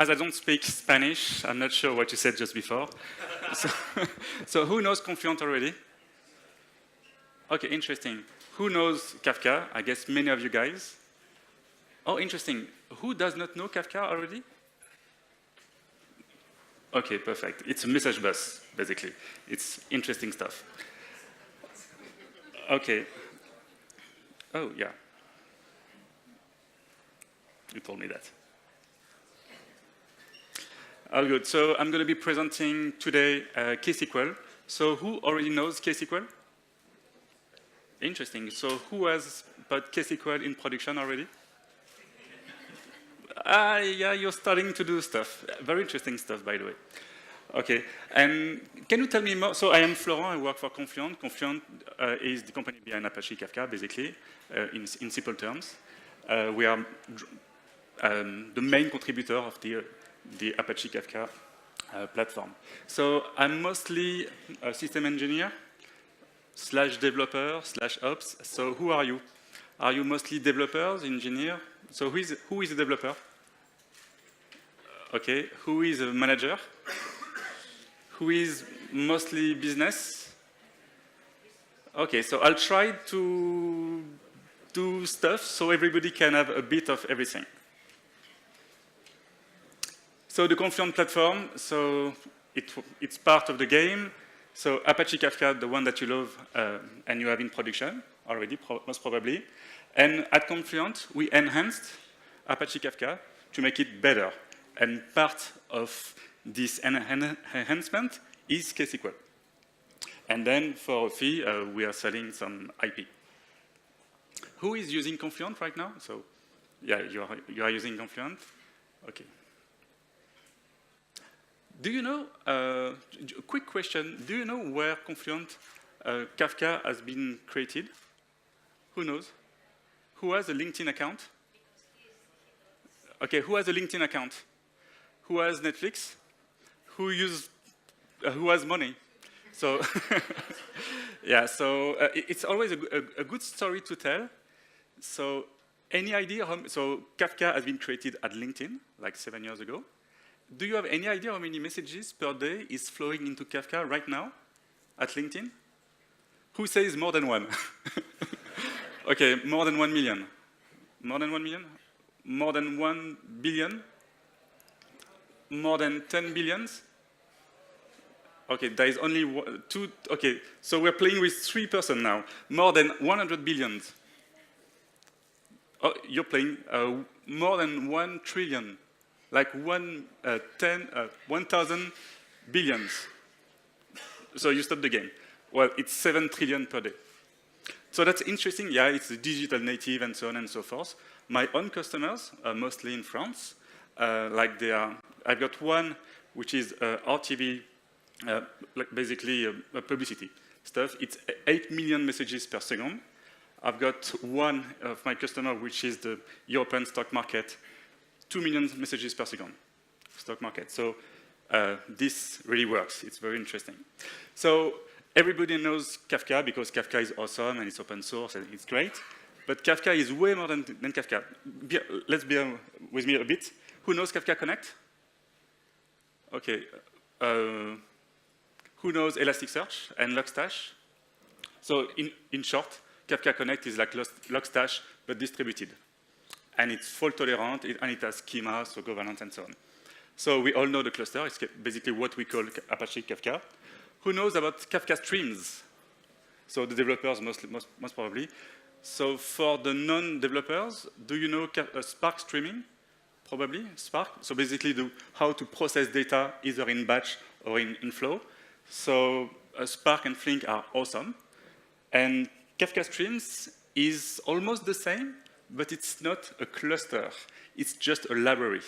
as I don't speak Spanish, I'm not sure what you said just before. So, so who knows Confluent already? Okay, interesting. Who knows Kafka? I guess many of you guys. Oh, interesting. Who does not know Kafka already? Okay, perfect. It's a message bus, basically. It's interesting stuff. Okay. Oh, yeah. You told me that. All good. So I'm going to be presenting today KSQL. So who already knows KSQL? Interesting. So who has put KSQL in production already? Yeah, you're starting to do stuff. Very interesting stuff, by the way. Okay. And can you tell me more? So I am Florent. I work for Confluent. Confluent is the company behind Apache Kafka, basically, in simple terms. We are the main contributor of the Apache Kafka platform. So I'm mostly a system engineer / developer / ops. So who are you? Are you mostly developers, engineer? So who is a developer? Okay. Who is a manager? Who is mostly business? Okay, so I'll try to do stuff so everybody can have a bit of everything. So the Confluent platform, so it's part of the game. So Apache Kafka, the one that you love and you have in production already, most probably. And at Confluent, we enhanced Apache Kafka to make it better. And part of this enhancement is KSQL. And then for a fee, we are selling some IP. Who is using Confluent right now? So yeah, you are using Confluent? Okay. Do you know, a quick question, do you know where Confluent Kafka has been created? Who knows? Who has a LinkedIn account? Okay, who has a LinkedIn account? Who has Netflix? Who has money? So, yeah, so it's always a good story to tell. So, any idea so Kafka has been created at LinkedIn, like 7 years ago. Do you have any idea how many messages per day is flowing into Kafka right now at LinkedIn? Who says more than one? Okay, more than 1 million. More than 1 million? More than 1 billion? More than 10 billions? Okay, there is only two. Okay, so we're playing with 3 persons now. More than 100 billions. Oh, you're playing more than 1 trillion. Like 1,000 billions. So you stop the game. Well, it's 7 trillion per day. So that's interesting. Yeah, it's a digital native and so on and so forth. My own customers, mostly in France, like they are. I've got one which is RTV, like basically publicity stuff. It's 8 million messages per second. I've got one of my customers which is the European stock market. 2 million messages per second, stock market. So this really works. It's very interesting. So everybody knows Kafka because Kafka is awesome and it's open source and it's great. But Kafka is way more than Kafka. Let's be with me a bit. Who knows Kafka Connect? Okay. Who knows Elasticsearch and Logstash? So in short, Kafka Connect is like Logstash, but distributed. And it's fault tolerant, and it has schema, so governance, and so on. So we all know the cluster. It's basically what we call Apache Kafka. Who knows about Kafka Streams? So the developers most probably. So for the non-developers, do you know Spark streaming? Probably, Spark. So basically how to process data either in batch or in flow. So Spark and Flink are awesome. And Kafka Streams is almost the same, but it's not a cluster. It's just a library.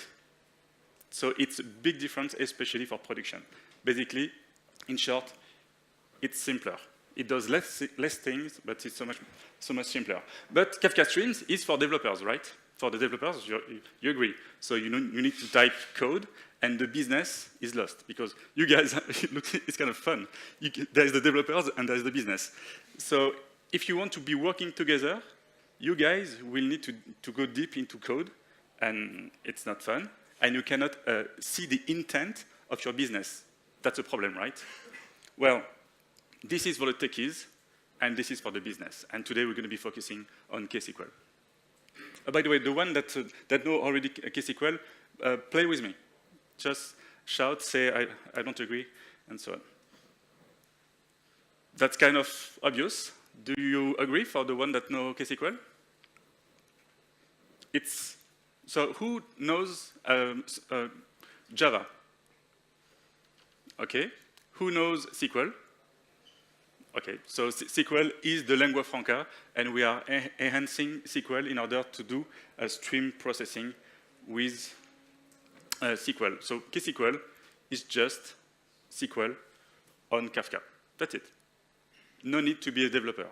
So it's a big difference, especially for production. Basically, in short, it's simpler. It does less things, but it's so much simpler. But Kafka Streams is for developers, right? For the developers, you agree. So you need to type code, and the business is lost. Because you guys, it's kind of fun. There's the developers, and there's the business. So if you want to be working together, you guys will need to go deep into code, and it's not fun. and you cannot see the intent of your business. That's a problem, right? Well, this is for the techies, and this is for the business. And today we're going to be focusing on KSQL. By the way, the one that know already KSQL, play with me. Just shout, say, I don't agree, and so on. That's kind of obvious. Do you agree for the one that know KSQL? So who knows Java? Okay. Who knows SQL? Okay, so SQL is the lingua franca, and we are enhancing SQL in order to do stream processing with SQL. So KSQL is just SQL on Kafka. That's it. No need to be a developer.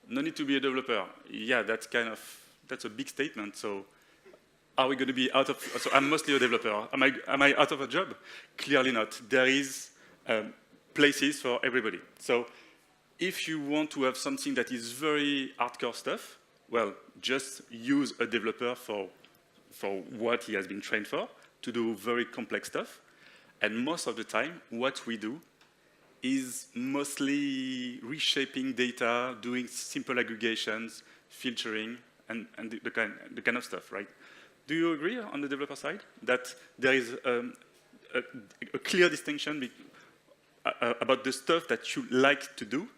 No need to be a developer. Yeah, that's a big statement. So are we going to be out of, so I'm mostly a developer. Am I out of a job? Clearly not. There is places for everybody. So if you want to have something that is very hardcore stuff, well, just use a developer for what he has been trained for, to do very complex stuff. And most of the time, what we do is mostly reshaping data, doing simple aggregations, filtering, and the kind of stuff, right? Do you agree on the developer side that there is a clear distinction about the stuff that you like to do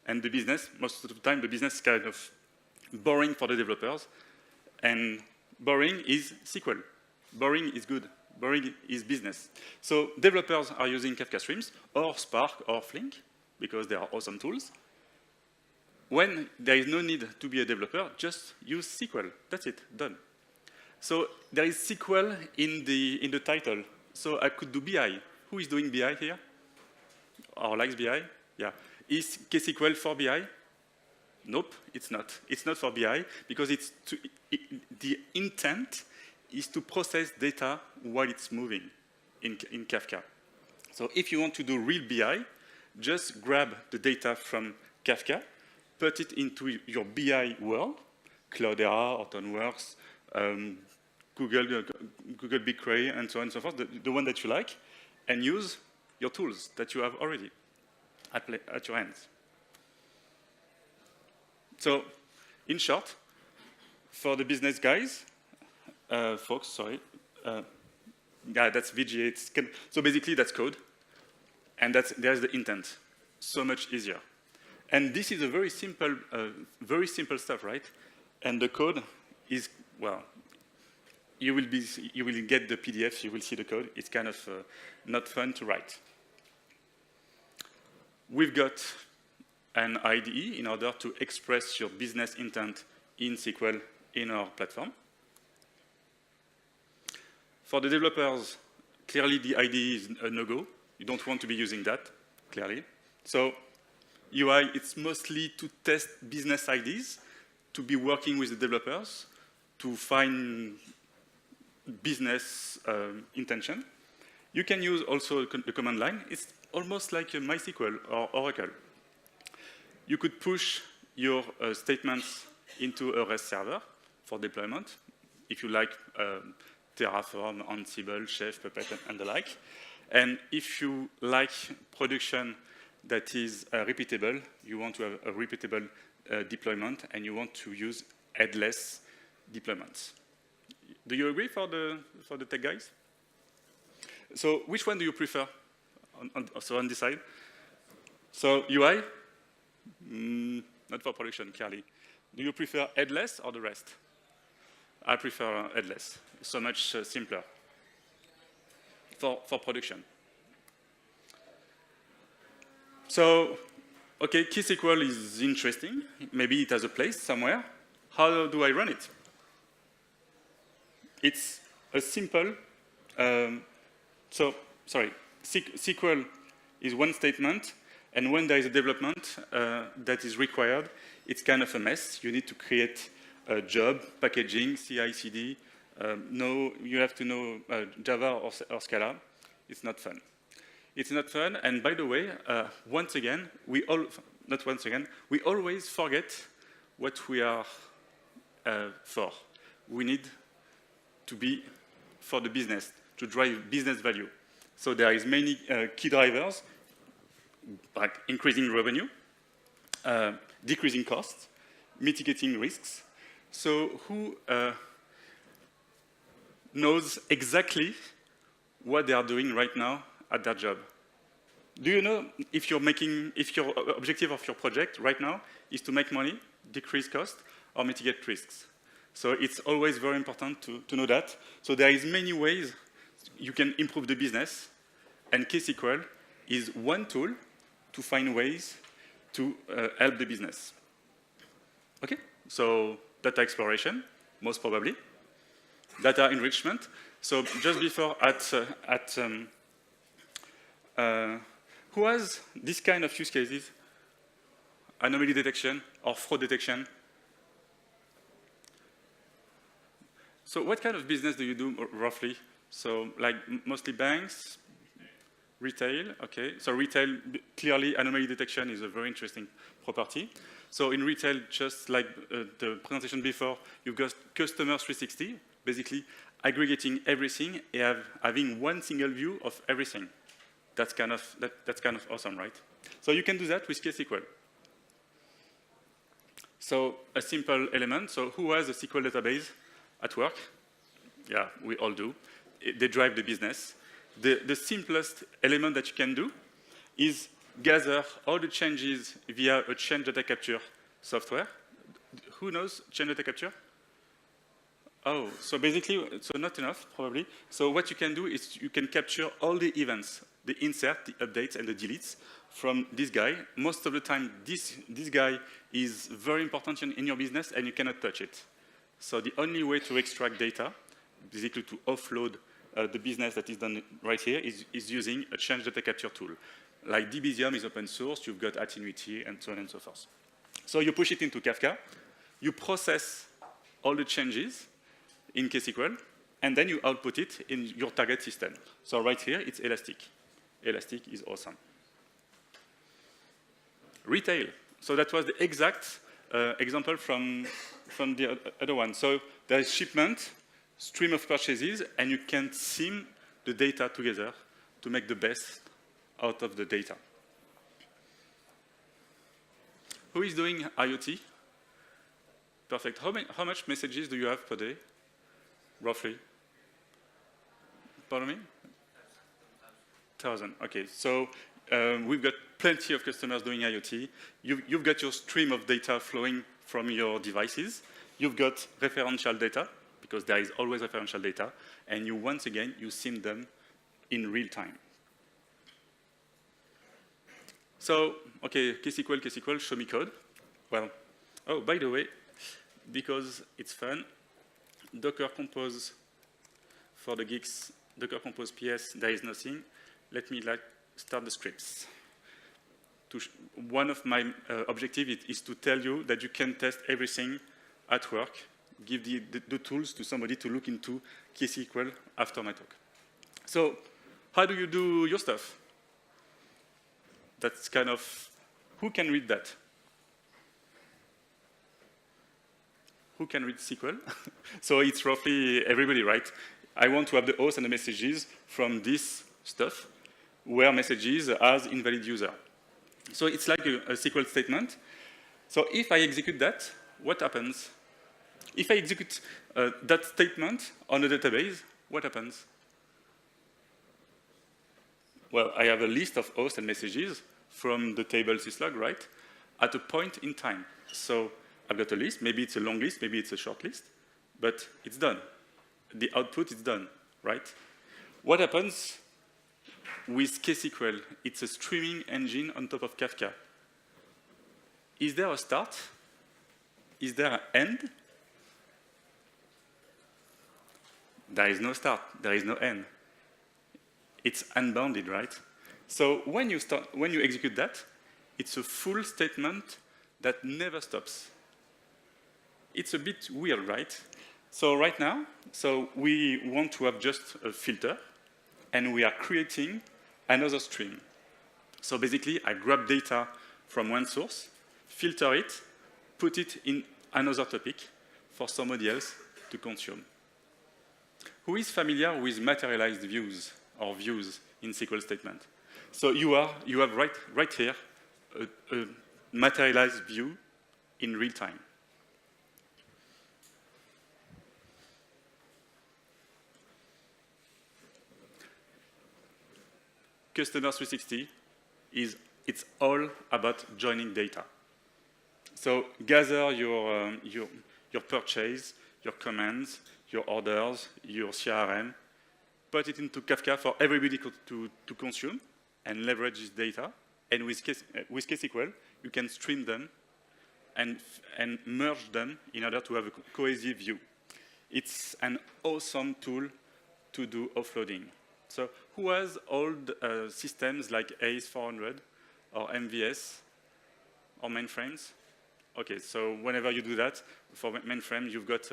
and the business? Most of the time, the business is kind of boring for the developers, and boring is SQL. Boring is good. Boring is business. So developers are using Kafka Streams or Spark or Flink because they are awesome tools. When there is no need to be a developer, just use SQL. That's it, done. So there is SQL in the title. So I could do BI. Who is doing BI here? Or likes BI? Yeah. Is KSQL for BI? Nope, it's not. It's not for BI because the intent is to process data while it's moving in Kafka. So if you want to do real BI, just grab the data from Kafka, put it into your BI world, Cloudera, Hortonworks, Google BigQuery, and so on and so forth, the one that you like, and use your tools that you have already at your hands. So, in short, for the business guys, folks, sorry, yeah, that's VGA. So basically, that's code, and there's the intent. So much easier. And this is a very simple stuff, right? And the code is, well, you will get the PDF, you will see the code. It's kind of not fun to write. We've got an IDE in order to express your business intent in SQL in our platform. For the developers, clearly the IDE is a no-go. You don't want to be using that, clearly. So UI, it's mostly to test business ideas, to be working with the developers, to find business intention. You can use also the command line. It's almost like a MySQL or Oracle. You could push your statements into a REST server for deployment, if you like Terraform, Ansible, Chef, Puppet, and the like. And if you like production that is repeatable, you want to have a repeatable deployment, and you want to use headless deployments. Do you agree for the tech guys? So which one do you prefer on this side? So UI? Not for production, clearly. Do you prefer headless or the rest? I prefer headless. It's so much simpler for production. So, okay, KSQL is interesting. Maybe it has a place somewhere. How do I run it? It's a simple, SQL is one statement, and when there is a development that is required, it's kind of a mess. You need to create a job, packaging, CI/CD. You have to know Java or Scala. It's not fun. It's not fun, and by the way, once again, we always forget what we are for. We need to be for the business, to drive business value. So there is many key drivers, like increasing revenue, decreasing costs, mitigating risks. So who knows exactly what they are doing right now at their job? Do you know if your objective of your project right now is to make money, decrease cost, or mitigate risks? So it's always very important to know that. So there is many ways you can improve the business, and KSQL is one tool to find ways to help the business. Okay, so data exploration, most probably. Data enrichment. So just before who has this kind of use cases? Anomaly detection or fraud detection? So what kind of business do you do roughly? So like mostly banks, retail, okay. So retail, clearly anomaly detection is a very interesting property. So in retail, just like the presentation before, you've got Customer 360, basically aggregating everything and having one single view of everything. That's kind of awesome, right? So you can do that with KSQL. So a simple element. So who has a SQL database at work? Yeah, we all do. They drive the business. The simplest element that you can do is gather all the changes via a change data capture software. Who knows change data capture? Oh, so basically, so not enough, probably. So what you can do is you can capture all the events, the insert, the updates, and the deletes from this guy. Most of the time, this guy is very important in your business, and you cannot touch it. So the only way to extract data, basically to offload the business that is done right here, is using a change data capture tool. Like Debezium is open source, you've got Attenuity, and so on and so forth. So you push it into Kafka, you process all the changes in KSQL, and then you output it in your target system. So right here, it's Elastic. Elastic is awesome. Retail. So that was the exact example from the other one. So there is shipment, stream of purchases, and you can sim the data together to make the best out of the data. Who is doing IoT? Perfect. How much messages do you have per day, roughly? Pardon me? 1,000. Okay, so we've got plenty of customers doing IoT. You've got your stream of data flowing from your devices. You've got referential data, because there is always referential data, and once again, you sim them in real time. So, okay, KSQL, show me code. Well, oh, by the way, because it's fun, Docker Compose for the geeks, Docker Compose PS, there is nothing. Let me start the scripts. One of my objectives is to tell you that you can test everything at work, give the tools to somebody to look into KSQL after my talk. So, how do you do your stuff? That's kind of, who can read that? Who can read SQL? So it's roughly everybody, right? I want to have the host and the messages from this stuff, where messages as invalid user. So it's like a SQL statement. So if I execute that, what happens? If I execute that statement on a database, what happens? Well, I have a list of hosts and messages from the table syslog, right, at a point in time. So I've got a list. Maybe it's a long list. Maybe it's a short list. But it's done. The output is done, right? What happens with KSQL? It's a streaming engine on top of Kafka. Is there a start? Is there an end? There is no start. There is no end. It's unbounded, right? So when you execute that, it's a full statement that never stops. It's a bit weird, right? So right now, we want to have just a filter, and we are creating another stream. So basically, I grab data from one source, filter it, put it in another topic for somebody else to consume. Who is familiar with materialized views or views in SQL statement? So you have right here a materialized view in real time. Customer 360 it's all about joining data. So gather your purchase, your commands, your orders, your CRM, put it into Kafka for everybody to consume and leverage this data. And with KSQL, you can stream them and merge them in order to have a cohesive view. It's an awesome tool to do offloading. So who has old systems like ACE400 or MVS or mainframes? Okay, so whenever you do that, for mainframe, you've got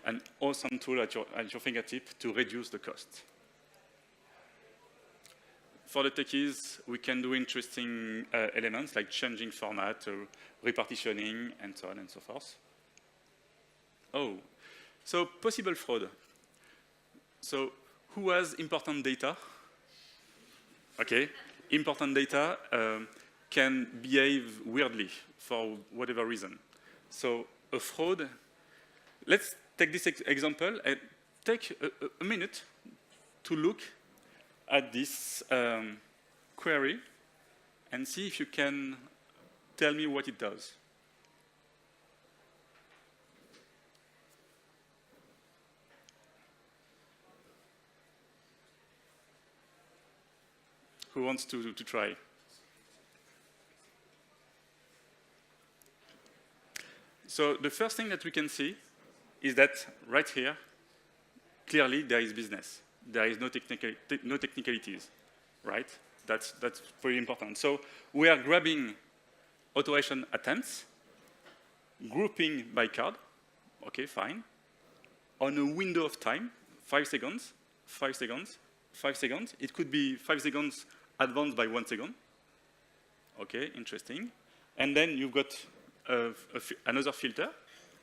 an awesome tool at your fingertip to reduce the cost. For the techies, we can do interesting elements like changing format, repartitioning, and so on and so forth. Oh, so possible fraud. So who has important data? Okay, important data can behave weirdly for whatever reason. So a fraud, let's take this example and take a minute to look at this query and see if you can tell me what it does. Who wants to try? So the first thing that we can see is that right here, clearly there is business. There is no technicalities, right? That's pretty important. So we are grabbing authorization attempts, grouping by card, okay, fine, on a window of time, 5 seconds, 5 seconds, 5 seconds. It could be 5 seconds advanced by 1 second. Okay, interesting. And then you've got another filter,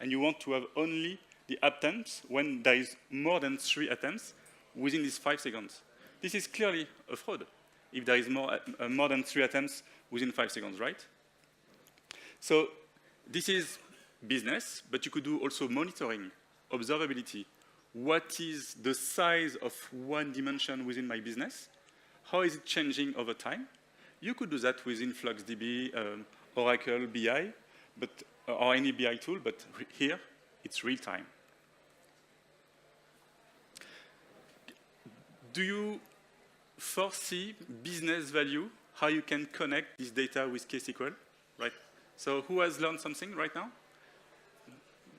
and you want to have only the attempts when there is more than 3 attempts within these 5 seconds. This is clearly a fraud if there is more than 3 attempts within 5 seconds, right? So this is business, but you could do also monitoring, observability. What is the size of one dimension within my business? How is it changing over time? You could do that within FluxDB, Oracle, BI, or any BI tool, but here it's real time. Do you foresee business value, how you can connect this data with KSQL, right? So who has learned something right now?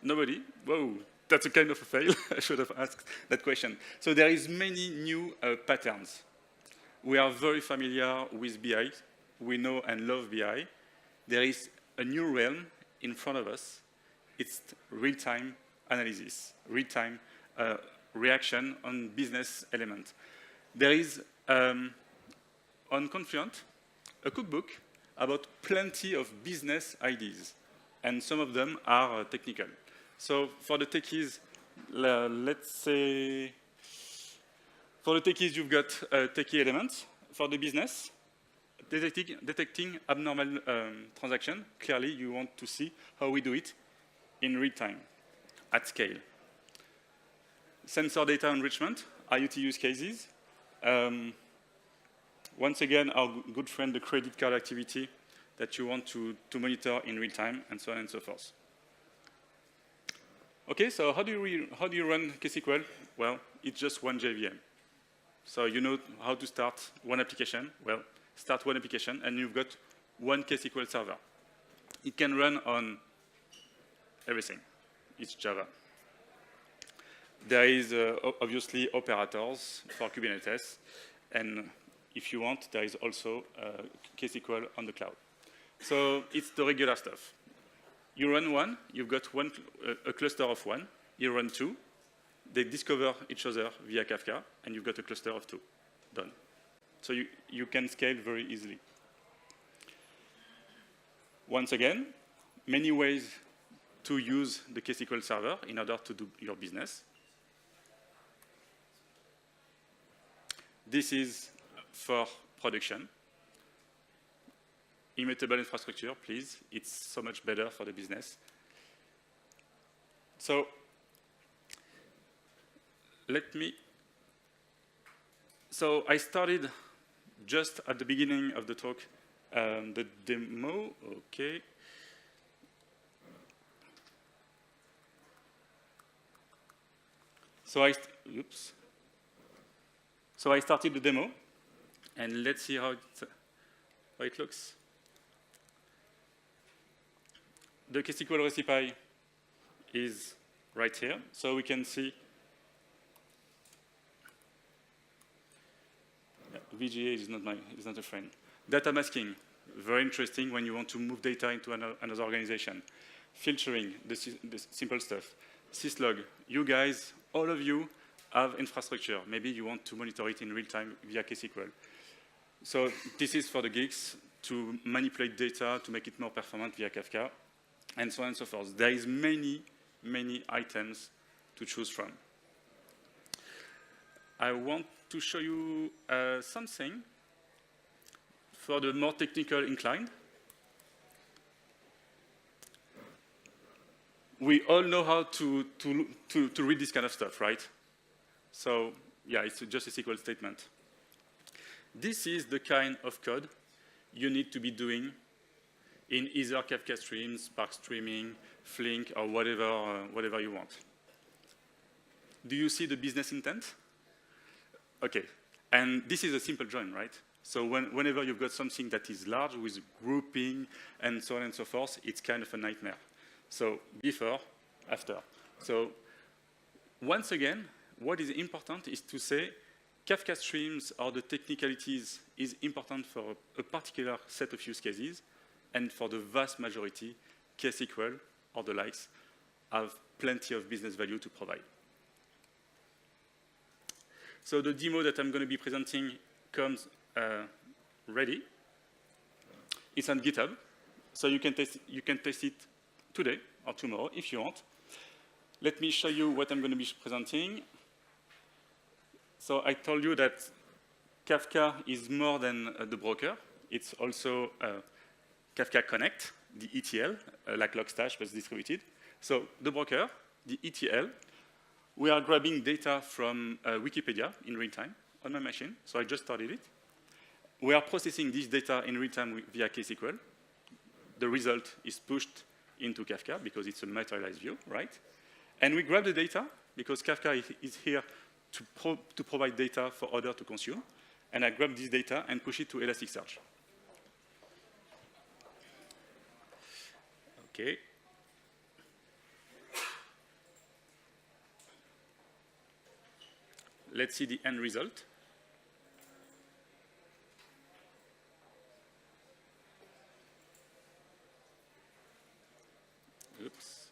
Nobody? Whoa, that's a kind of a fail. I should have asked that question. So there is many new patterns. We are very familiar with BI. We know and love BI. There is a new realm in front of us. It's real-time analysis, real-time reaction on business elements. There is, on Confluent, a cookbook about plenty of business ideas, and some of them are technical. So for the techies, let's say, for the techies, you've got techie elements. For the business, detecting abnormal transaction, clearly you want to see how we do it in real time, at scale. Sensor data enrichment, IoT use cases. Once again, our good friend, the credit card activity that you want to monitor in real time, and so on and so forth. Okay, so how do you run KSQL? Well, it's just one JVM. So you know how to start one application. Well, start one application, and you've got one KSQL server. It can run on everything. It's Java. There is obviously operators for Kubernetes, and if you want, there is also KSQL on the cloud. So it's the regular stuff. You run one, you've got a cluster of one. You run two, they discover each other via Kafka, and you've got a cluster of two. Done. So you can scale very easily. Once again, many ways to use the KSQL server in order to do your business. This is for production. Immutable infrastructure, please. It's so much better for the business. So so I started just at the beginning of the talk, the demo, okay. So I started the demo, and let's see how it looks. The KSQL recipe is right here, so we can see VGA is not a friend. Data masking, very interesting when you want to move data into another organization. Filtering, the simple stuff. Syslog, you guys, all of you have infrastructure. Maybe you want to monitor it in real time via KSQL. So this is for the geeks to manipulate data to make it more performant via Kafka, and so on and so forth. There is many items to choose from. I want to show you something for the more technical inclined. We all know how to read this kind of stuff, right? So yeah, it's just a SQL statement. This is the kind of code you need to be doing in either Kafka Streams, Spark Streaming, Flink, or whatever you want. Do you see the business intent? Okay, and this is a simple join, right? So whenever you've got something that is large with grouping and so on and so forth, it's kind of a nightmare. So before, after. So once again, what is important is to say Kafka Streams or the technicalities is important for a particular set of use cases, and for the vast majority, KSQL or the likes have plenty of business value to provide. So the demo that I'm going to be presenting comes ready. It's on GitHub, so you can test it today or tomorrow if you want. Let me show you what I'm going to be presenting. So I told you that Kafka is more than the broker. It's also Kafka Connect, the ETL, like Logstash but distributed. So the broker, the ETL, we are grabbing data from Wikipedia in real time on my machine. So I just started it. We are processing this data in real time via KSQL. The result is pushed into Kafka because it's a materialized view, right? And we grab the data because Kafka is here to provide data for others to consume. And I grab this data and push it to Elasticsearch. Okay. Let's see the end result. Oops.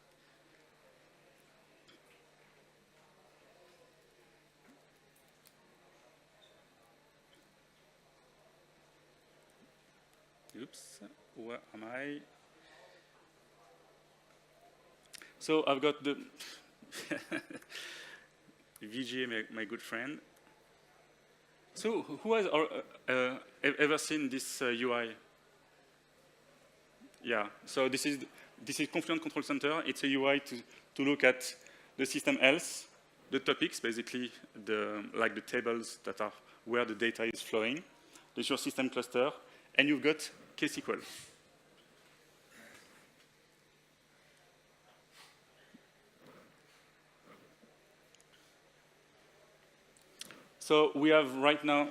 Oops, where am I? So I've got the VGA, my good friend. So who has ever seen this UI? Yeah, so this is Confluent Control Center. It's a UI to look at the system health, the topics, basically like the tables that are where the data is flowing, the your system cluster, and you've got KSQL. So we have right now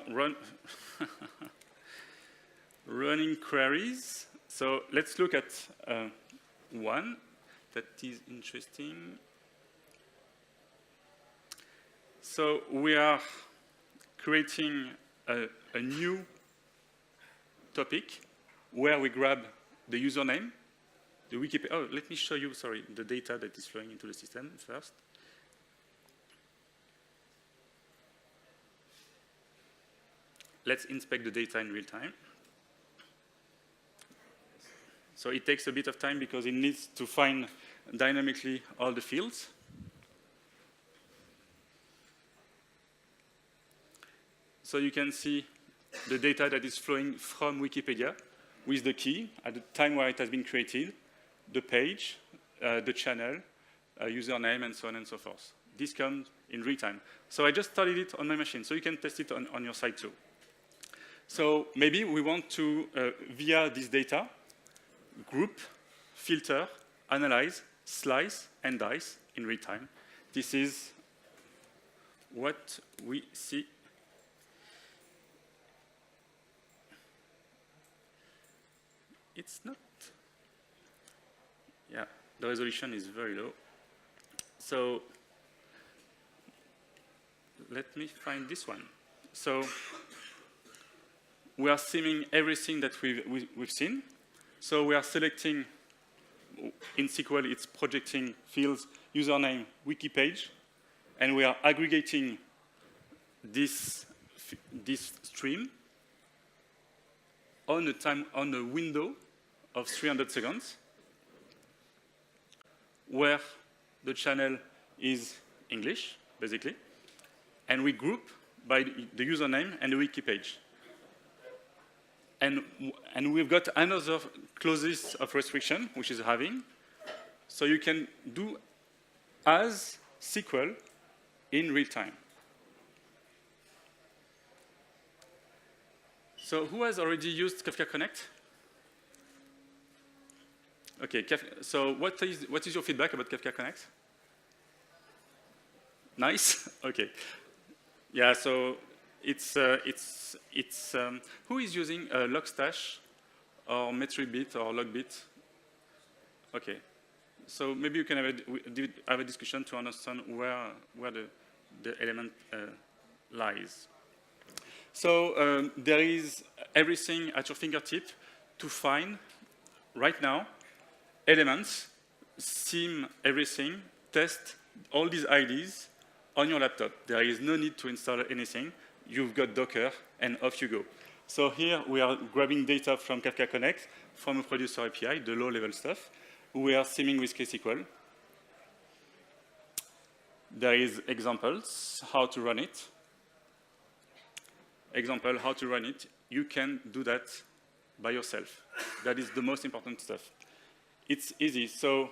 running queries. So let's look at one that is interesting. So we are creating a new topic where we grab the username, the Wikipedia. Oh, let me show you, sorry, the data that is flowing into the system first. Let's inspect the data in real time. So it takes a bit of time because it needs to find dynamically all the fields. So you can see the data that is flowing from Wikipedia with the key at the time where it has been created, the page, the channel, username, and so on and so forth. This comes in real time. So I just started it on my machine, so you can test it on your side too. So maybe we want to, via this data, group, filter, analyze, slice, and dice in real time. This is what we see. It's not, yeah, the resolution is very low. So let me find this one. So we are simming everything that we've seen. So we are selecting, in SQL, it's projecting fields, username, wiki page, and we are aggregating this stream on a window of 300 seconds, where the channel is English, basically, and we group by the username and the wiki page. And we've got another clauses of restriction, which is having. So you can do as SQL in real time. So who has already used Kafka Connect? Okay, so what is your feedback about Kafka Connect? Nice, okay. Yeah, so who is using Logstash or Metribit or Logbit? Okay, so maybe you can have a discussion to understand where the element lies. So there is everything at your fingertip to find, right now, elements, sim everything, test all these IDs on your laptop. There is no need to install anything. You've got Docker, and off you go. So here we are grabbing data from Kafka Connect, from a producer API, the low-level stuff. We are simming with KSQL. There is examples, how to run it. Example, how to run it. You can do that by yourself. That is the most important stuff. It's easy. So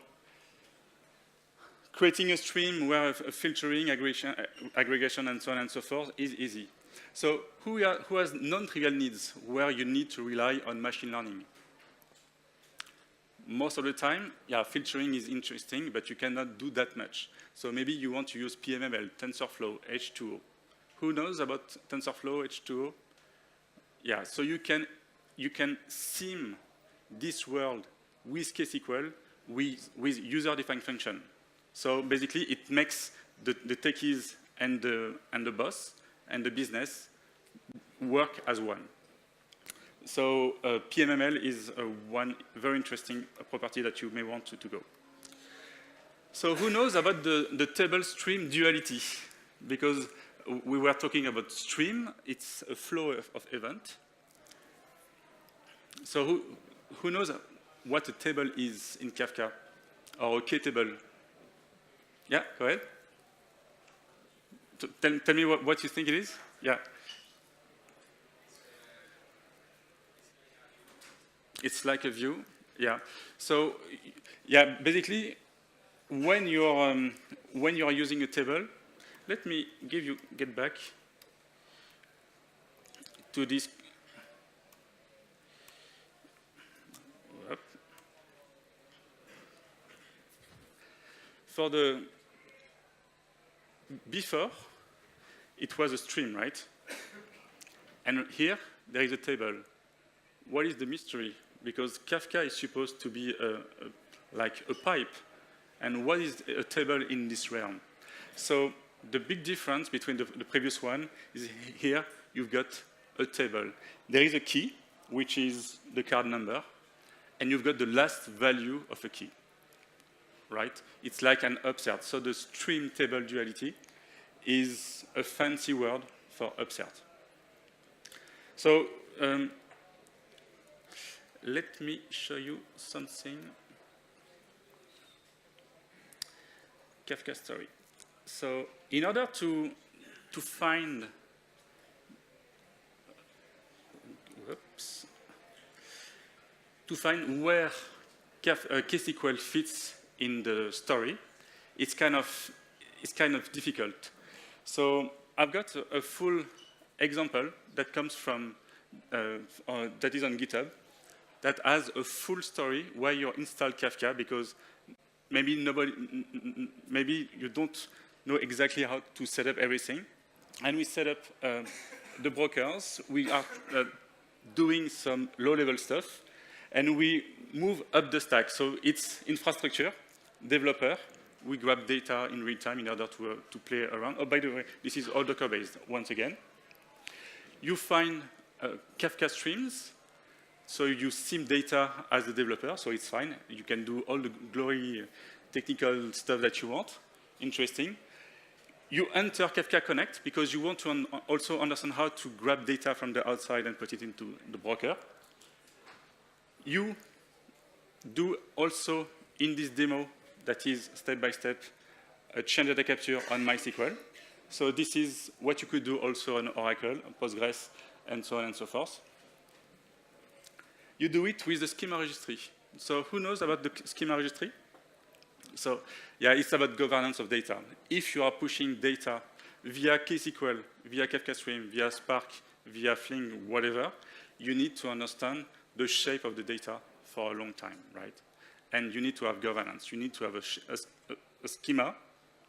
creating a stream where filtering, aggregation, and so on and so forth is easy. So who has non-trivial needs where you need to rely on machine learning? Most of the time, yeah, filtering is interesting, but you cannot do that much. So maybe you want to use PMML, TensorFlow, H2O. Who knows about TensorFlow, H2O? Yeah, so you can sim this world with KSQL with user-defined function. So basically, it makes the techies and the boss and the business work as one. So PMML is one very interesting property that you may want to go. So who knows about the table stream duality? Because we were talking about stream, it's a flow of event. So who knows what a table is in Kafka, or a K-table? Yeah, go ahead. Tell me what you think it is. Yeah. It's like a view. Yeah. So, yeah, basically, when you are using a table, let me get back to this. For the before, it was a stream, right? And here, there is a table. What is the mystery? Because Kafka is supposed to be like a pipe. And what is a table in this realm? So the big difference between the previous one is here, you've got a table. There is a key, which is the card number, and you've got the last value of a key, right? It's like an upsert. So the stream table duality is a fancy word for upsert. So let me show you something. Kafka story. So in order to find to find where KSQL fits in the story, it's kind of difficult. So I've got a full example that comes from, that is on GitHub, that has a full story where you install Kafka, because maybe you don't know exactly how to set up everything. And we set up the brokers. We are doing some low-level stuff, and we move up the stack. So it's infrastructure, developer. We grab data in real time in order to play around. Oh, by the way, this is all Docker-based, once again. You find Kafka streams. So you sim data as a developer, so it's fine. You can do all the glory technical stuff that you want. Interesting. You enter Kafka Connect because you want to also understand how to grab data from the outside and put it into the broker. You do also, in this demo, that is step-by-step, a change data capture on MySQL. So this is what you could do also on Oracle, Postgres, and so on and so forth. You do it with the schema registry. So who knows about the schema registry? So yeah, it's about governance of data. If you are pushing data via KSQL, via Kafka Stream, via Spark, via Flink, whatever, you need to understand the shape of the data for a long time, right? And you need to have governance. You need to have a schema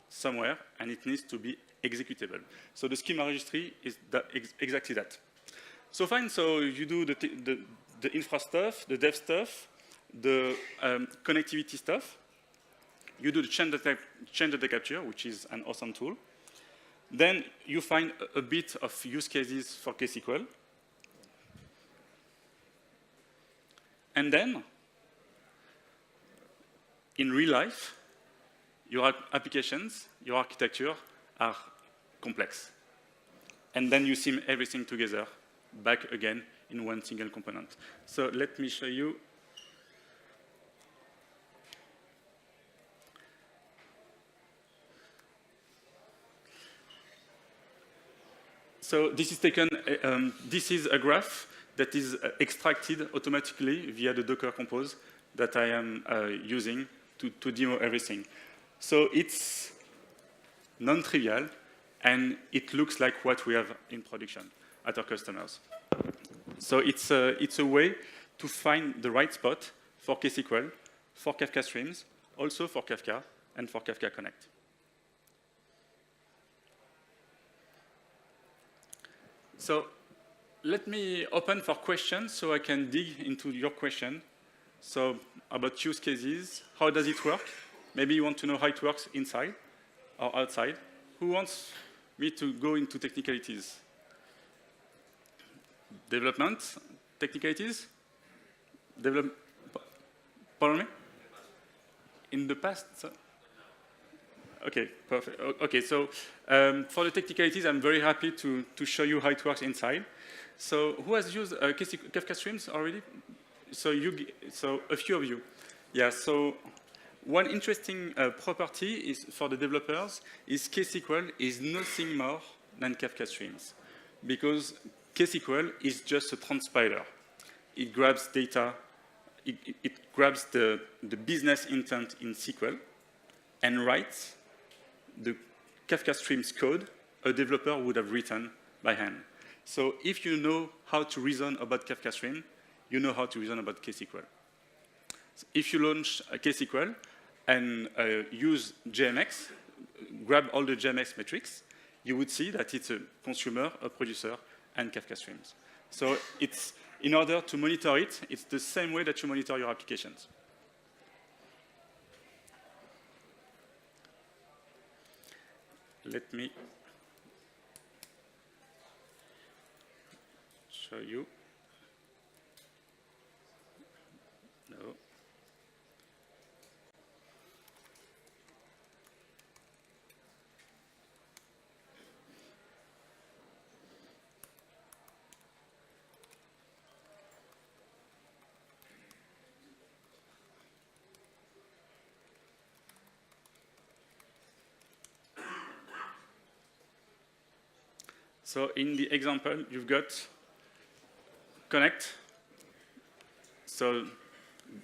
somewhere, and it needs to be executable. So the schema registry is exactly that. So fine, so you do the infra stuff, the dev stuff, the connectivity stuff. You do the change data capture, which is an awesome tool. Then you find a bit of use cases for KSQL. And then, in real life, your applications, your architecture are complex. And then you sim everything together, back again in one single component. So let me show you. So this is taken, this is a graph that is extracted automatically via the Docker Compose that I am using to demo everything. So it's non-trivial, and it looks like what we have in production at our customers. So it's a way to find the right spot for KSQL, for Kafka Streams, also for Kafka, and for Kafka Connect. So let me open for questions so I can dig into your question. So about use cases, how does it work? Maybe you want to know how it works inside or outside. Who wants me to go into technicalities? Development, technicalities? Pardon me? In the past? Okay, perfect. Okay, so for the technicalities, I'm very happy to show you how it works inside. So who has used Kafka Streams already? So a few of you. Yeah, so one interesting property is for the developers is KSQL is nothing more than Kafka Streams, because KSQL is just a transpiler. It grabs data, it grabs the business intent in SQL and writes the Kafka Streams code a developer would have written by hand. So if you know how to reason about Kafka Stream, you know how to reason about KSQL. So if you launch a KSQL and use JMX, grab all the JMX metrics, you would see that it's a consumer, a producer, and Kafka Streams. So it's, in order to monitor it, it's the same way that you monitor your applications. Let me show you. No. So in the example, you've got connect. So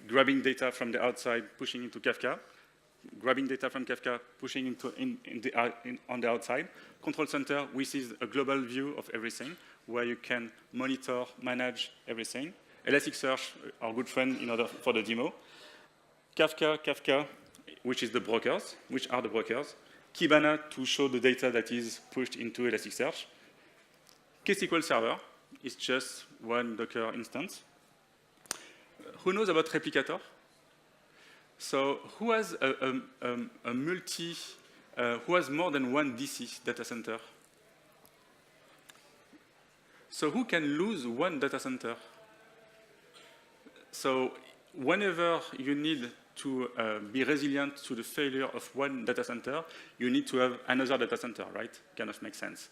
grabbing data from the outside, pushing into Kafka, grabbing data from Kafka, pushing into on the outside. Control center, which is a global view of everything, where you can monitor, manage everything. Elasticsearch, our good friend for the demo. Kafka, which is the brokers, which are the brokers. Kibana to show the data that is pushed into Elasticsearch. KSQL Server is just one Docker instance. Who knows about Replicator? So who has who has more than one DC data center? So who can lose one data center? So whenever you need to be resilient to the failure of one data center, you need to have another data center, right? Kind of makes sense.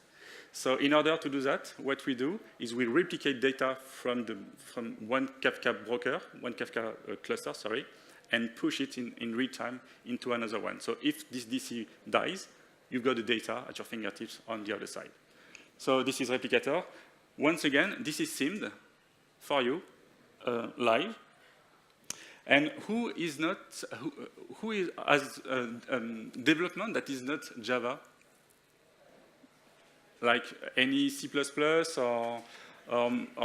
So in order to do that, what we do is we replicate data from one Kafka broker, one Kafka cluster, sorry, and push it in real time into another one. So if this DC dies, you've got the data at your fingertips on the other side. So this is Replicator. Once again, this is SIEMed for you, live. And who is not, who is as development that is not Java? Like any C++ or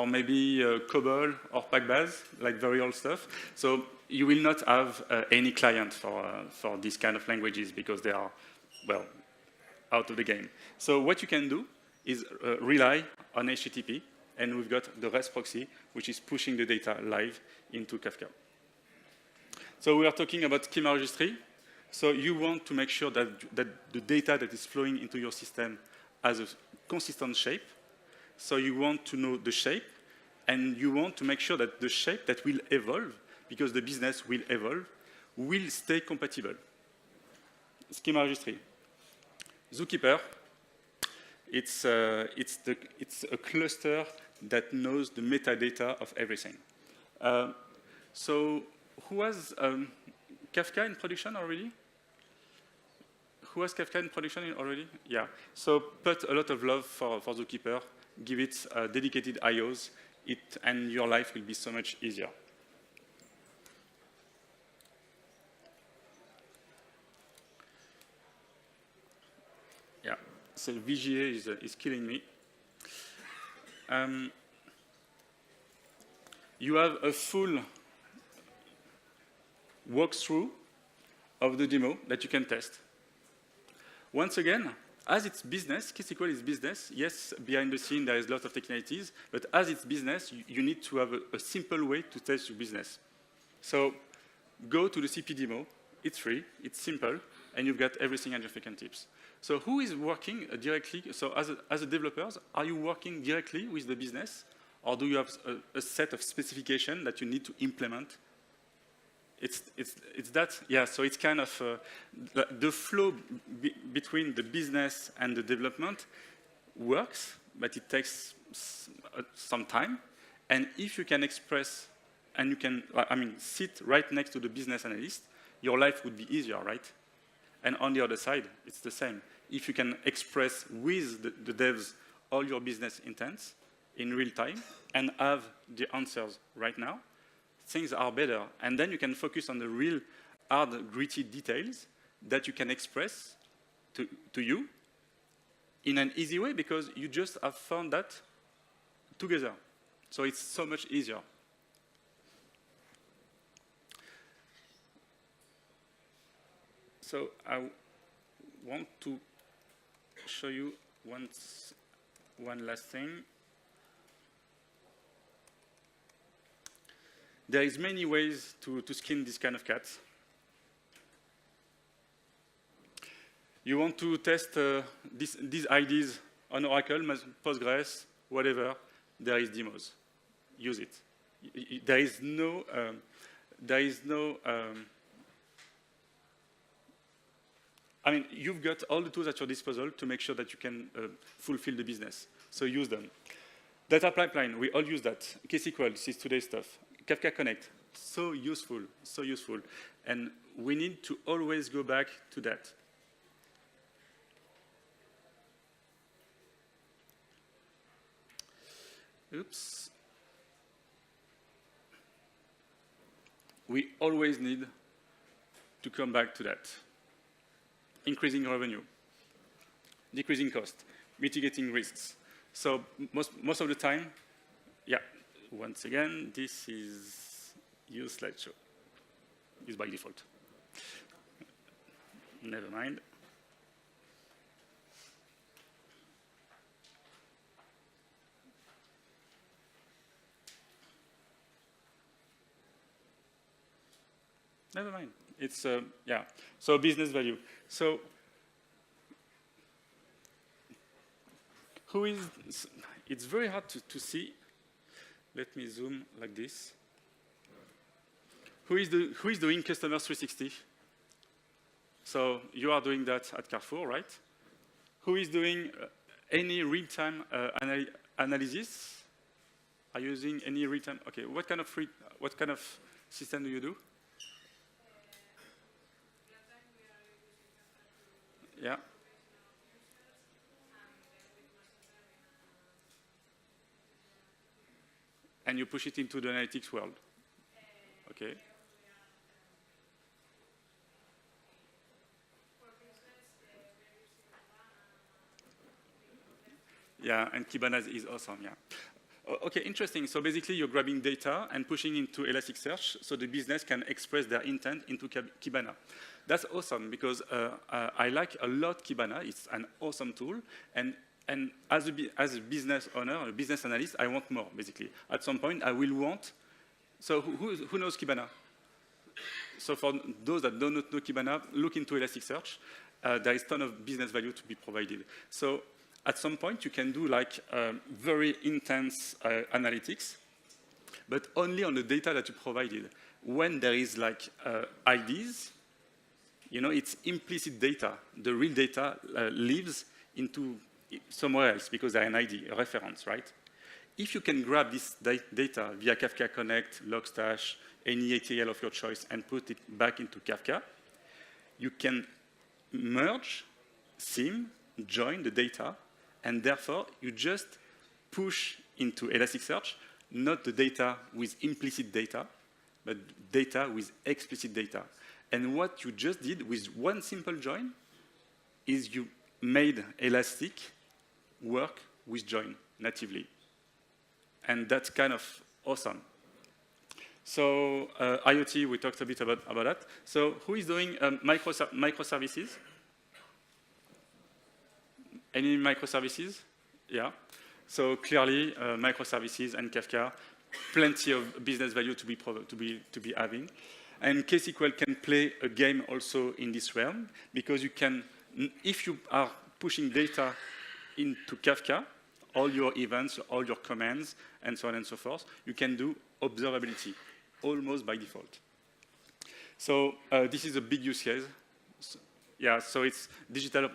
maybe COBOL or PackBase, like very old stuff. So you will not have any client for these kind of languages because they are, well, out of the game. So what you can do is rely on HTTP, and we've got the REST proxy, which is pushing the data live into Kafka. So we are talking about schema registry. So you want to make sure that the data that is flowing into your system has a consistent shape. So you want to know the shape, and you want to make sure that the shape that will evolve, because the business will evolve, will stay compatible. Schema registry. Zookeeper, it's a cluster that knows the metadata of everything. So who has Kafka in production already? Who has Kafka in production already? Yeah. So put a lot of love for Zookeeper. Give it dedicated IOs, and your life will be so much easier. Yeah. So VGA is killing me. You have a full walkthrough of the demo that you can test. Once again, as it's business, KSQL is business. Yes, behind the scene there is a lot of technicalities, but as it's business, you need to have a simple way to test your business. So go to the CP demo. It's free, it's simple, and you've got everything at your fingertips. So who is working directly? So as a developers, are you working directly with the business, or do you have a set of specifications that you need to implement? It's that, yeah, so it's kind of the flow between the business and the development works, but it takes some time. And if you can express, and you can, sit right next to the business analyst, your life would be easier, right? And on the other side, it's the same. If you can express with the devs all your business intents in real time and have the answers right now, things are better. And then you can focus on the real hard, gritty details that you can express to you in an easy way because you just have found that together. So it's so much easier. So I want to show you one last thing. There is many ways to skin this kind of cat. You want to test these IDs on Oracle, Postgres, whatever, there is demos. Use it. There is no you've got all the tools at your disposal to make sure that you can fulfill the business. So use them. Data pipeline, we all use that. KSQL, this is today's stuff. Kafka Connect, so useful, so useful. And we need to always go back to that. Oops. we always need to come back to that. Increasing revenue, decreasing cost, mitigating risks. So most of the time, yeah, once again, this is use slideshow. Use by default. Never mind. Never mind. It's, yeah. So business value. So who is, it's very hard to see. Let me zoom like this. Who is doing Customer 360? So you are doing that at Carrefour, right? Who is doing any real-time analysis? Are you using any real-time? Okay, what kind of system do you do? Yeah. And you push it into the analytics world. Okay. Yeah, and Kibana is awesome, yeah. Okay, interesting. So basically, you're grabbing data and pushing into Elasticsearch so the business can express their intent into Kibana. That's awesome because I like a lot Kibana. It's an awesome tool. And as a business owner, a business analyst, I want more, basically. At some point, I will want... So who knows Kibana? So for those that don't know Kibana, look into Elasticsearch. There is a ton of business value to be provided. So at some point, you can do like very intense analytics, but only on the data that you provided. When there is like IDs, you know, it's implicit data. The real data lives into somewhere else because they're an ID, a reference, right? If you can grab this data via Kafka Connect, Logstash, any ATL of your choice, and put it back into Kafka, you can merge, sim, join the data, and therefore you just push into Elasticsearch, not the data with implicit data, but data with explicit data. And what you just did with one simple join is you made Elastic work with join natively. And that's kind of awesome. So IoT, we talked a bit about that. So who is doing microservices? Any microservices? Yeah. So clearly, microservices and Kafka, plenty of business value to be having. And KSQL can play a game also in this realm because you can, if you are pushing data into Kafka, all your events, all your commands, and so on and so forth, you can do observability almost by default. So this is a big use case. Yeah, so it's digital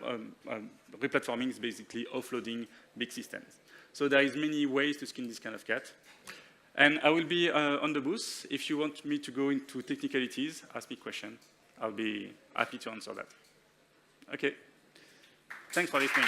replatforming is basically offloading big systems. So there is many ways to skin this kind of cat. And I will be on the booth. If you want me to go into technicalities, ask me questions. I'll be happy to answer that. Okay. Thanks for listening.